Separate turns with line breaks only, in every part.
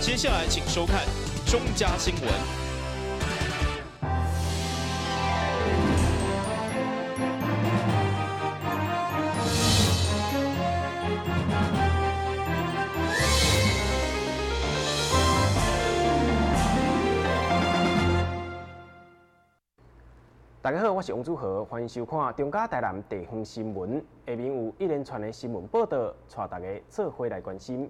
接下来请收看中嘉新闻。
大家好，我是王祖和，欢迎收看中嘉台南地方新闻。下面有一连串的新闻报道，带大家做伙来关心。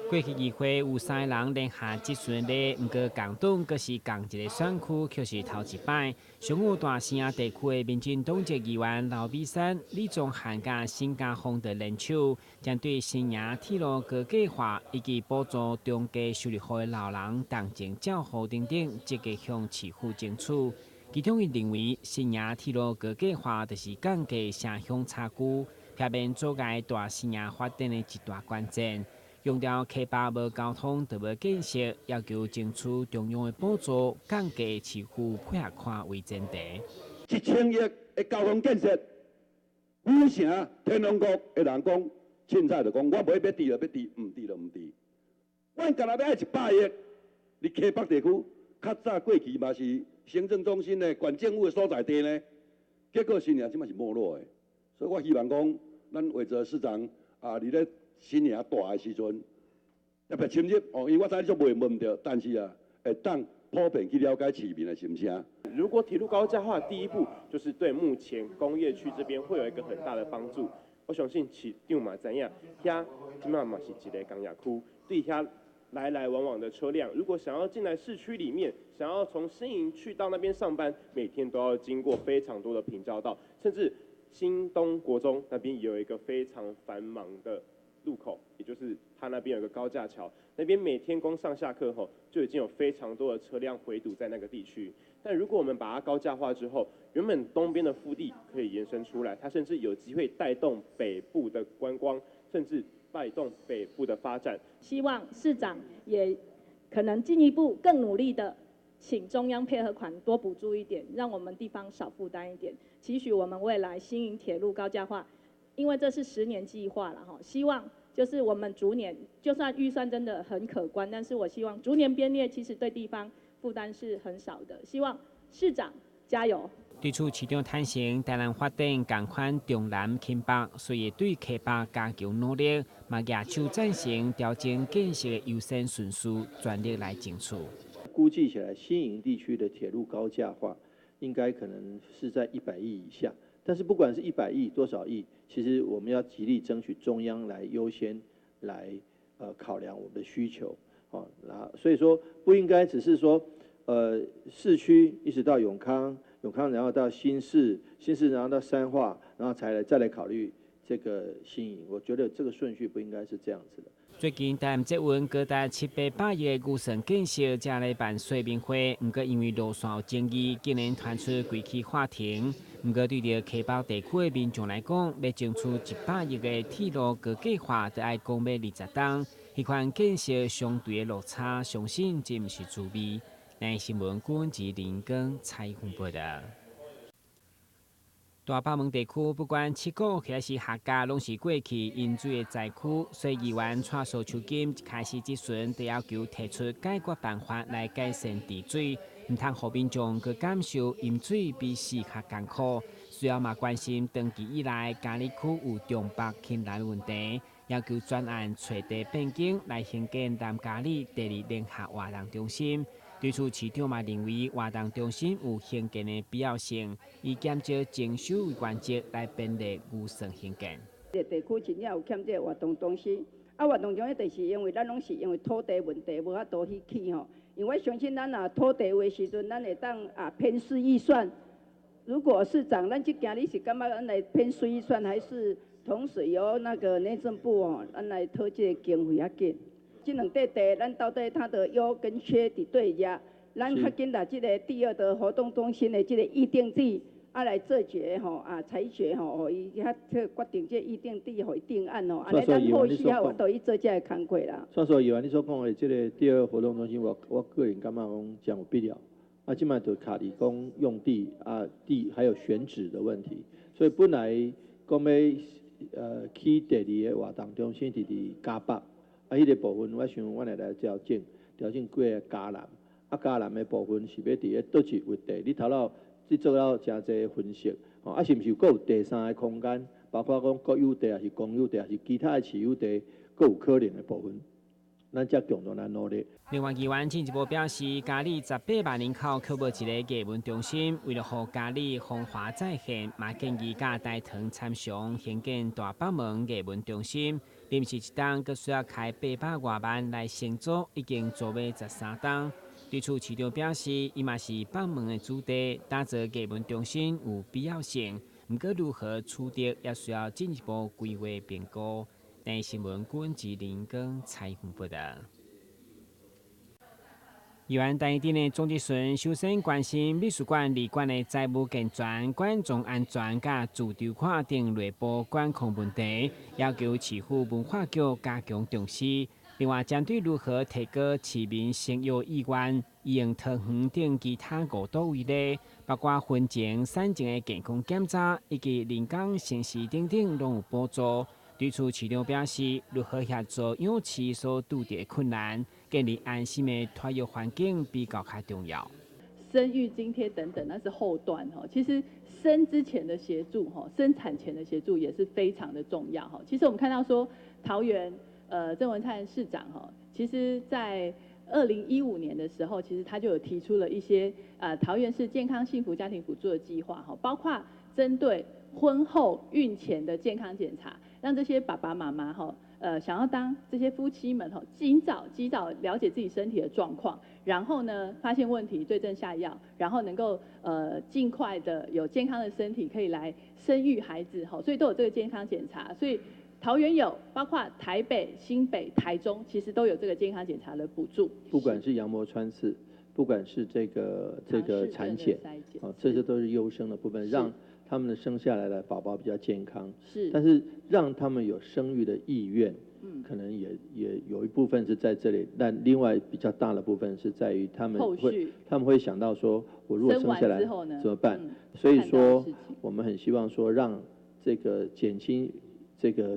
过去议会有3个人连下质询的，不过共党阁是共一个选区，却是头一摆。上有大兴安地区的民进党籍议员刘美山、李宗翰甲新加坡的联手，将对新营铁路高架化以及补助中价收入户的老人动情照护等等，积极向市府争取。其中，伊认为新营铁路高架化就是降低城乡差距，避免阻碍大新营发展的一大关键。强调溪坝无交通就无建设，要求争取中央的补助，降低市府配合看为前提。
1000亿的交通建设，府城天龙国的人讲，凊彩就讲，我袂要治就要治，唔治就唔治。阮干那要100亿，你溪北地区较早过去嘛是行政中心的县政府的所在地呢，结果新营即嘛是没落的，所以我希望讲，咱魏哲市长啊，伫咧新营大的时阵，特别深入哦，因为我知你做问唔着，但是啊，会当普遍去了解市民的心声。
如果铁路高架化的第一步，就是对目前工业区这边会有一个很大的帮助。我相信市长嘛知影，遐即马嘛是一个工业区，对遐来来往往的车辆，如果想要进来市区里面，想要从新营去到那边上班，每天都要经过非常多的平交道，甚至新东国中那边也有一个非常繁忙的路口，也就是它那边有个高架桥，那边每天光上下课后就已经有非常多的车辆回堵在那个地区。但如果我们把它高架化之后，原本东边的腹地可以延伸出来，它甚至有机会带动北部的观光，甚至带动北部的发展。
希望市长也可能进一步更努力的，请中央配合款多补助一点，让我们地方少负担一点。期许我们未来新营铁路高架化，因为这是10年计划了哈，希望就是我们逐年，就算预算真的很可观，但是我希望逐年编列，其实对地方负担是很少的。希望市长加油。
对此，市长坦承，台南发展同款重南轻北，所以对溪坝加强努力，嘛亚手赞成调整建设的优先顺序，全力来争取。
估计起来，新营地区的铁路高架化应该可能是在100亿以下。但是不管是100亿多少亿，其实我们要极力争取中央来优先来考量我们的需求，所以说不应该只是说市区一直到永康，然后到新市，然后到三化，然后再来考虑这个新营。我觉得这个顺序不应该是这样子的。
最近台南捷运高达700-800亿的工程建设，正来办说明会，不过因为路线有争议，竟然传出归去法庭。不过对着溪北地区的民众来讲，要争取100亿的铁路高架化，就要讲要20档。迄款建设相对的落差，相信这不是滋味。南新闻顾问及林根采访报道。大北门地区不管七股还是客家，拢是过去饮水的灾区，所以议员蔡素秋金开始质询，就要求提出解决办法来改善治水，唔通互民众去感受饮水比死较艰苦。需要嘛关心长期以来嘉义区有中北倾南问题，要求专案找地变更来兴建南嘉义第2联合活动中心。对此，市长嘛认为活动中心有兴建的必要性，以减少征收的原则来便利预算兴建。
地区真正有欠这个活动中心，活动中心就是因为咱拢是因为土地问题无法度去起吼。因为我相信咱土地的时阵，咱会当偏私预算。如果市长，咱这件你是感觉咱来偏私预算，还是同时由那个内政部咱来讨这个经费较紧？这两块地，咱到底它的优跟缺伫对呀？咱较紧把这个第2的活动中心的这个预定地来做决裁决伊较决定这预定地互伊定案安尼咱后续我都去做这个工作啦。
所以议员你所讲的这个第2活动中心，我个人感觉讲讲有必要。现在就卡伫讲用地地还有选址的问题，所以本来讲要起第2个活动中心伫嘉北。迄个部分我想我来调整过来加蓝，加蓝的部分是要伫咧倒一位地，你头脑你做了诚侪分析，是毋是佫有第三个空间？包括讲国有地也是公有地，也是其他的持有地，佫有可能的部分，咱才共同来努力。
另外，议员进一步表示，嘉义18万人口缺无一个艺文中心，为了让嘉义风华再现，嘛建议甲大塘参详兴建大北门艺文中心，临时一档阁需要开800多万来承租，已经租买13档。对此，市长表示，伊嘛是北门的主地，打造艺文中心有必要性。不过如何处理，也需要进一步规划评估。台新闻顾问及林根采访报道。议员台顶的总咨询首先关心美术馆离馆的财务健全、馆藏安全、甲自筹款等内部管控问题，要求市府文化局加强重视。另外，针对如何提高市民生育意愿，以用桃园等其他5都为例，包括婚前、产前的健康检查以及人工生殖等等，拢有补助。对此，市长表示，如何协助养妻所拄的困难，建立安心的托育环境比较重要。
生育津贴等等，那是后段哈。其实生之前的协助哈，生产前的协助也是非常的重要哈。其实我们看到说，桃园郑文灿市长哈，其实在2015年的时候，其实他就有提出了一些桃园市健康幸福家庭补助的计划哈，包括针对婚后孕前的健康检查，让这些爸爸妈妈哈，想要当这些夫妻们哈，及早了解自己身体的状况，然后呢发现问题对症下药，然后能够尽快的有健康的身体可以来生育孩子哈，所以都有这个健康检查，所以桃园有，包括台北、新北、台中，其实都有这个健康检查的补助。
不管是羊膜穿刺，不管是这个产检，这些都是优生的部分，让他们生下来的宝宝比较健康。
是，
但是让他们有生育的意愿，可能也有一部分是在这里，但另外比较大的部分是在于他们会想到说，我如果生下来怎么办？所以说，我们很希望说，让这个减轻这个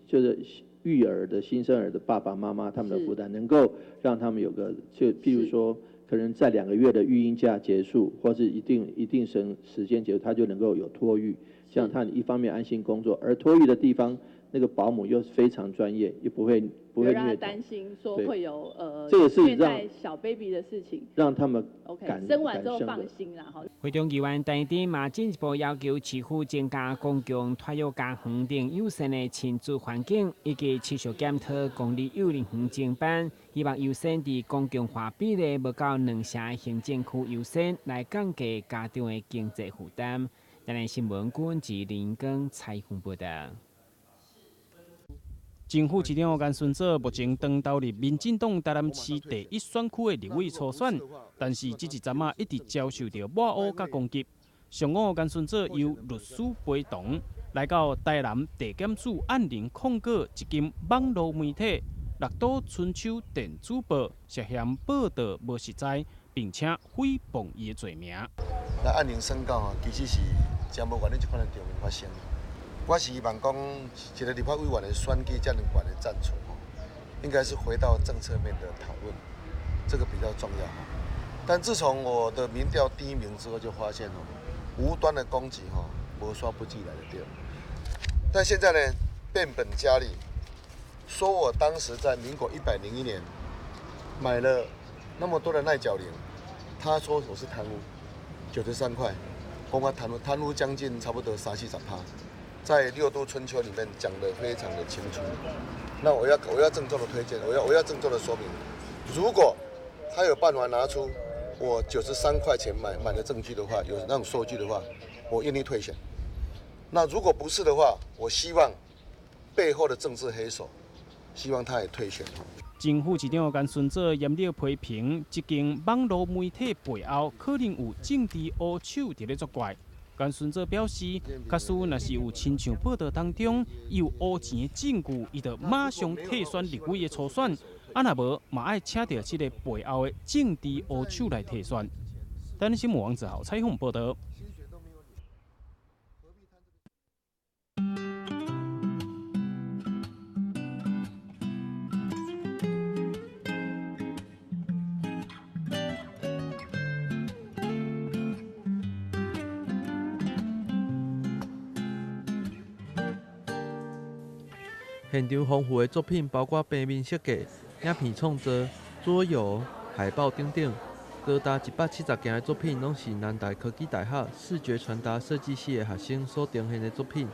就是育儿的新生儿的爸爸妈妈他们的负担，能够让他们有个譬如说，可能在2个月的育婴假结束，或是一定时间结束，他就能够有托育，这样他一方面安心工作，而托育的地方那个保姆又非常专业，又不会
让他担心说会有
这个是
虐待小 baby 的事情，
让他们
生完之后放心啦。
会中议员台顶嘛进一步要求市府增加公共托育家园等友善的亲子环境，以及持续检讨公立幼儿园经办，希望优先伫公共化比例无到2成行政区优先，来降低家长的经济负担。台南新闻顾问及林根采访报道。
政府市长吴干顺做目前当投入民进党台南市第1选区的立委初选，但是这一阵一直遭受到抹黑甲攻击。上午干顺做由律师陪同来到台南地检署按铃控告一间网络媒体六都春秋电子报涉嫌报道无实在，并且诽谤伊的罪名。
来按铃宣告其实是真无原因这款的场面发生。我是希望讲，一个立法委员的选举这样悬的战术，应该是回到政策面的讨论，这个比较重要。但自从我的民调第1名之后，就发现无端的攻击无刷不记来的对。但现在呢，变本加厉，说我当时在民国101年买了那么多的耐脚铃，他说我是贪污，93块，公开贪污将近差不多30-40%。在6都春秋里面讲得非常的清楚，那我要郑重的推荐，我要郑重的说明，如果他有办法拿出我93块钱买的证据的话，有那种收据的话，我愿意退选。那如果不是的话，我希望背后的政治黑手，希望他也退选。
政府市长甘顺做严厉批评，这间网络媒体背后可能有政治黑手伫咧作怪。甘顺做表示，假使若是有亲像报道当中有黑钱的证据，伊就马上退选立委的初选；啊，若无嘛爱请到这个背后的政治黑手来退选。台南新闻网1号采访报道。
现场丰富的作品包括平面设计、影片创作、桌游、海报等等。高达170件的作品，拢是南大科技大学视觉传达设计系的学生所呈现的作品。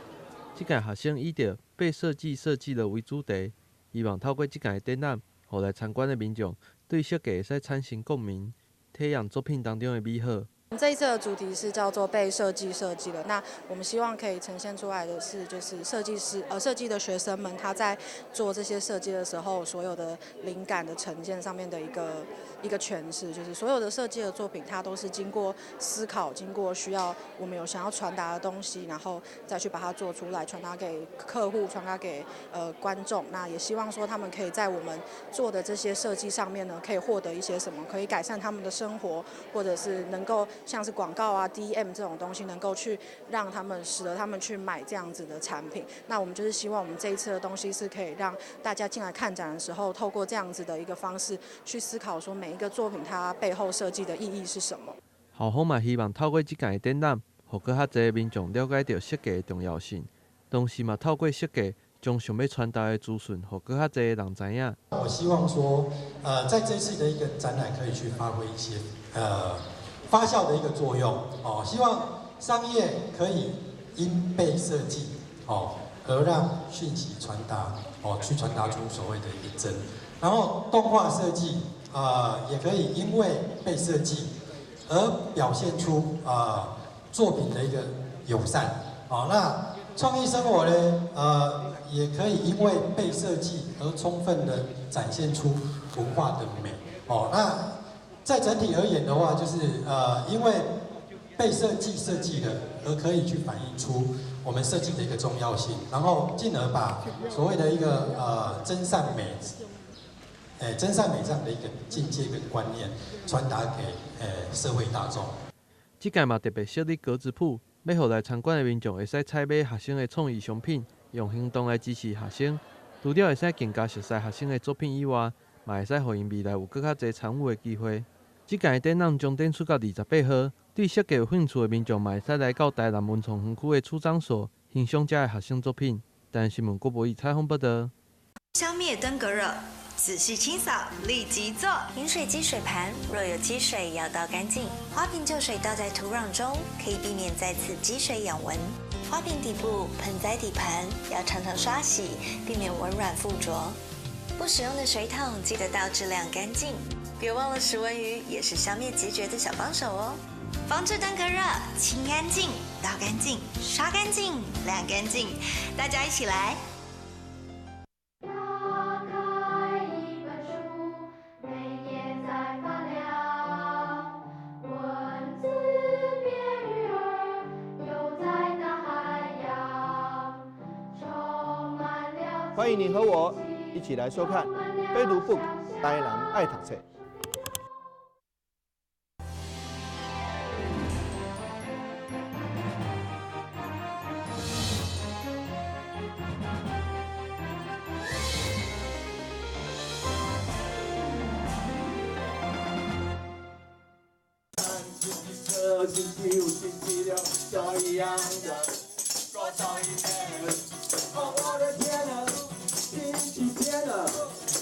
这届学生以着“被设计设计了”为主题，希望透过这届的展览，互来参观的民众对设计会使产生共鸣，体验作品当中的美好。
这一次的主题是叫做被设计设计了。那我们希望可以呈现出来的是，就是设计的学生们他在做这些设计的时候，所有的灵感的呈现上面的一个诠释，就是所有的设计的作品，它都是经过思考，经过需要我们有想要传达的东西，然后再去把它做出来，传达给客户，传达给观众。那也希望说他们可以在我们做的这些设计上面呢，可以获得一些什么，可以改善他们的生活，或者是能够像是广告啊、DM 这种东西，能够去让他们使得他们去买这样子的产品。那我们就是希望我们这一次的东西是可以让大家进来看展的时候，透过这样子的一个方式去思考说每一个作品它背后设计的意义是什么。
校方嘛希望透过这届的展览，互更较侪民众了解到设计的重要性，同时嘛透过设计将想要传达的资讯，互更较侪人知影。
我希望说，在这次的一个展览可以去发挥一些发酵的一个作用哦，希望商业可以因被设计哦而让讯息传达哦，去传达出所谓的一个真，然后动画设计也可以因为被设计而表现出作品的一个友善哦，那创意生活呢也可以因为被设计而充分的展现出文化的美哦，那。在整体而言的话，就是因为被设计的，而可以去反映出我们设计的一个重要性，然后进而把所谓的一个真善美这样的一个境界跟观念传达给社会大众。
这届嘛特别设立格子铺，要互来参观的民众会使采买学生的创意商品，用行动来支持学生。除了会使更加熟悉学生的作品以外，嘛会使互因未来有更较侪参与的机会。这届展览将展出到28号，对设计有兴趣的民众嘛会使来到台南文创园区的出张所欣赏这的学生作品。台南新闻郭博义采访报道。
消灭登革热，仔细清扫，立即做。饮水机水盘若有积水，要倒干净。花瓶旧水倒在土壤中，可以避免再次积水养蚊。花瓶底部、盆栽底盘要常常刷洗，避免蚊卵附着。不使用的水桶记得倒质量干净。别忘了食蚊鱼也是消灭孑孓的小帮手哦。防治登革热，清干净、倒干净、刷干净、晾干净，大家一起来。
欢迎你和我一起来收看《飞读 Book》台南爱读册。星期五、星期六都一样的过上一天。哦，我的天哪，星期天了，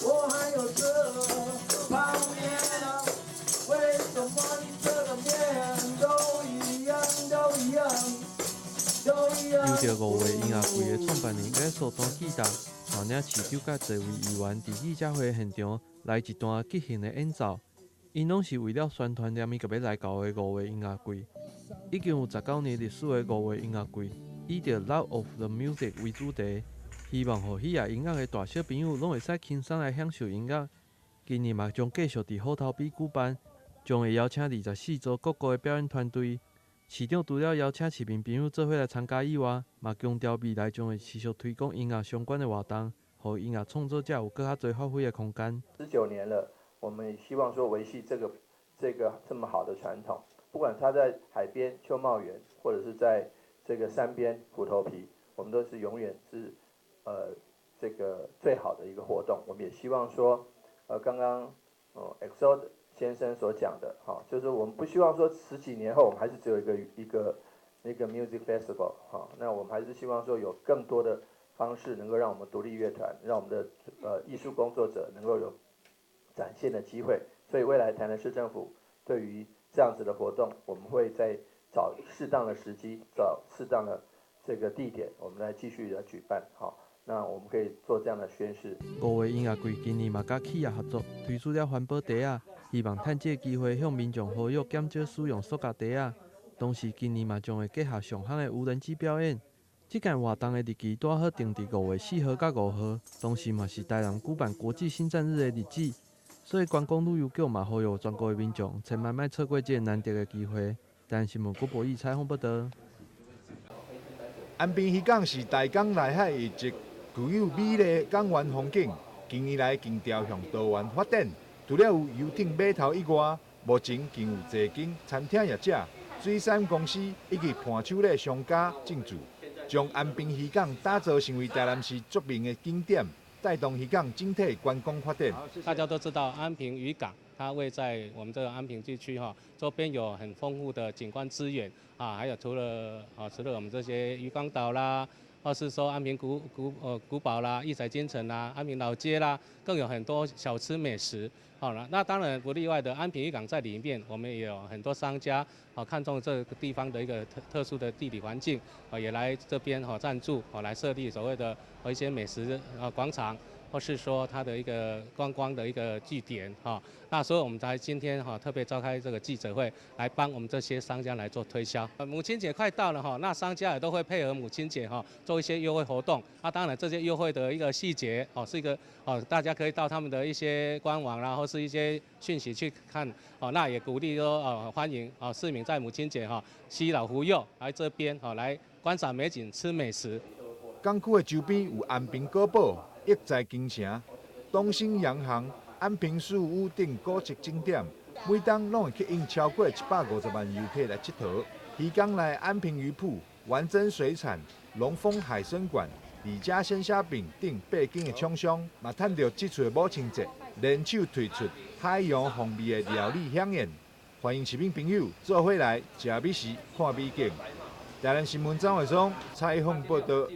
我还有这泡面啊！为什么你这个面都一样，都一样，都一样？
由着5月音乐会的创办人艺术团记达，带领市长甲侪位议员伫记者会现场来一段即兴的演奏。因拢是为了宣传连伊个要来搞的5月音乐会，已经有19年历史的5月音乐会，以着 Love of the Music 为主题，希望互喜爱音乐的大小朋友拢会使轻松来享受音乐。今年嘛将继续伫虎头埤举办，将会邀请24组各国的表演团队。市长除了邀请市民朋友做伙来参加以外，嘛强调未来将会持续推广音乐相关的活动，互音乐创作者有更较多发挥的空间。
19年了。我们也希望说维系这个这么好的传统，不管它在海边秋茂园，或者是在这个山边虎头埤，我们都是永远是这个最好的一个活动。我们也希望说，刚刚XO 先生所讲的，就是我们不希望说10几年后我们还是只有一个music festival，那我们还是希望说有更多的方式，能够让我们独立乐团，让我们的艺术工作者能够有展现的机会。所以未来台南市政府对于这样子的活动，我们会在找适当的时机，找适当的这个地点，我们来继续的举办。好，那我们可以做这样的宣示。
5月音乐季今年嘛甲企业合作推出了环保袋仔，希望趁这个机会向民众呼吁减少使用塑胶袋仔。同时，今年嘛将会结合上项的无人机表演。这届活动的日期拄好定伫5月4号到5号，同时嘛是台南举办国际星战日的日子，所以观光旅游局嘛呼吁全国的民众千万莫错过这个难得的机会。台南新闻郭博义采访报道。
安平渔港是大港内海一直具有美丽港湾风景，近年来经朝向多元发展。除了有游艇码头以外，目前更有侪间餐厅业者、水产公司以及伴手礼商家进驻，将安平渔港打造成为台南市著名的景点，带动渔港整体观光发展。
大家都知道安平渔港，它位在我们这个安平地区周边有很丰富的景观资源还有除了我们这些渔港岛啦，或是说安平古堡啦、义载金城啦、安平老街啦，更有很多小吃美食。那当然不例外的，安平渔港在里面，我们也有很多商家看中这个地方的一个特殊的地理环境，也来这边赞助来设立所谓的一些美食广场，或是说它的一个观光的一个据点那所以我们在今天特别召开这个记者会，来帮我们这些商家来做推销。母亲节快到了那商家也都会配合母亲节做一些优惠活动。当然这些优惠的一个细节是一个大家可以到他们的一些官网啦，或是一些讯息去看那也鼓励说欢迎市民在母亲节携老扶幼来这边来观赏美景、吃美食。
港区的周边有安平古堡、益在金城、东兴洋行、安平树屋等古迹景点，每当拢会吸引超过150万游客来佚佗。渔港内安平鱼铺、丸珍水产、龙丰海参馆、李家鲜虾饼等8间的厂商，嘛趁着这次的母亲节，联手推出海洋风味的料理飨宴，欢迎市民朋友做伙来吃美食、看美景。台南新闻张伟松采访报道。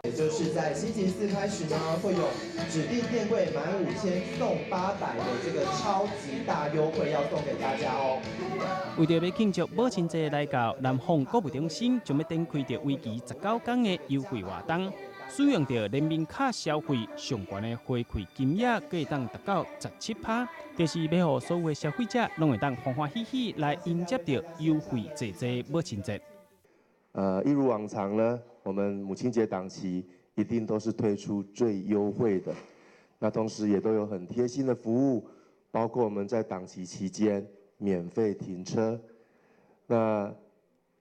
也就是在星期4开始呢，会有指定店柜满5000送800的这个超级大优惠要送给大家哦。
为着要庆祝母亲节来到，南丰购物中心将要展开着为期19天的优惠活动，使用着联名卡消费上悬的回馈金额，可以当达到17%，就是要让所有的消费者拢会当欢欢喜喜来迎接着优惠济济母亲节。
一如往常呢，我们母亲节档期一定都是推出最优惠的，那同时也都有很贴心的服务，包括我们在档期期间免费停车。那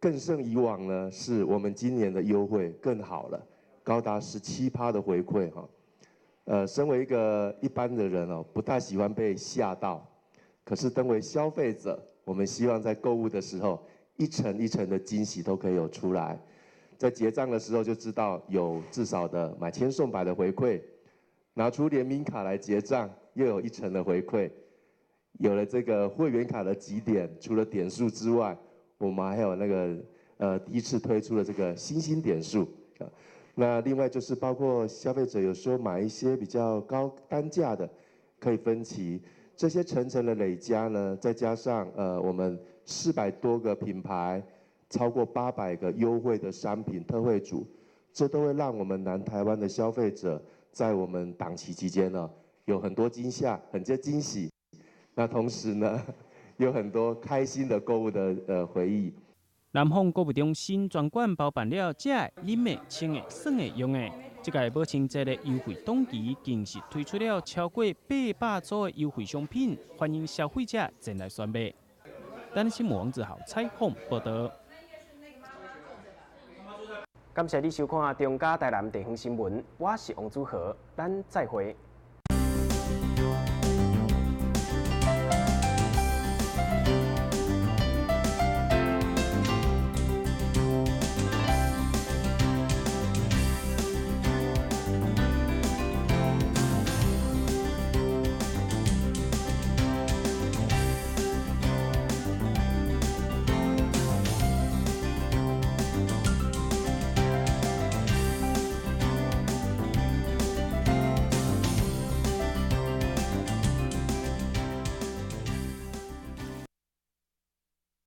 更胜以往呢，是我们今年的优惠更好了，高达17%的回馈身为一般的人不太喜欢被吓到，可是身为消费者，我们希望在购物的时候，一层一层的惊喜都可以有出来。在结账的时候就知道有至少的买千送百的回馈，拿出联名卡来结账又有1层的回馈，有了这个会员卡的集点，除了点数之外，我们还有第一次推出了这个星点数那另外就是包括消费者有时候买一些比较高单价的，可以分期，这些层层的累加呢，再加上我们400多个品牌，超过800个优惠的商品特惠组，这都会让我们南台湾的消费者在我们档期期间有很多惊吓、很多惊喜。那同时呢，有很多开心的购物的回忆。
南丰购物中心专馆包办了食的、饮的、穿的、耍的、用的。这届母亲节的优惠档期，更是推出了超过800组的优惠商品，欢迎消费者前来选买。台南新闻王志豪采访报道。
感谢你收看中嘉台南地方新闻，我是王祖和，咱再会。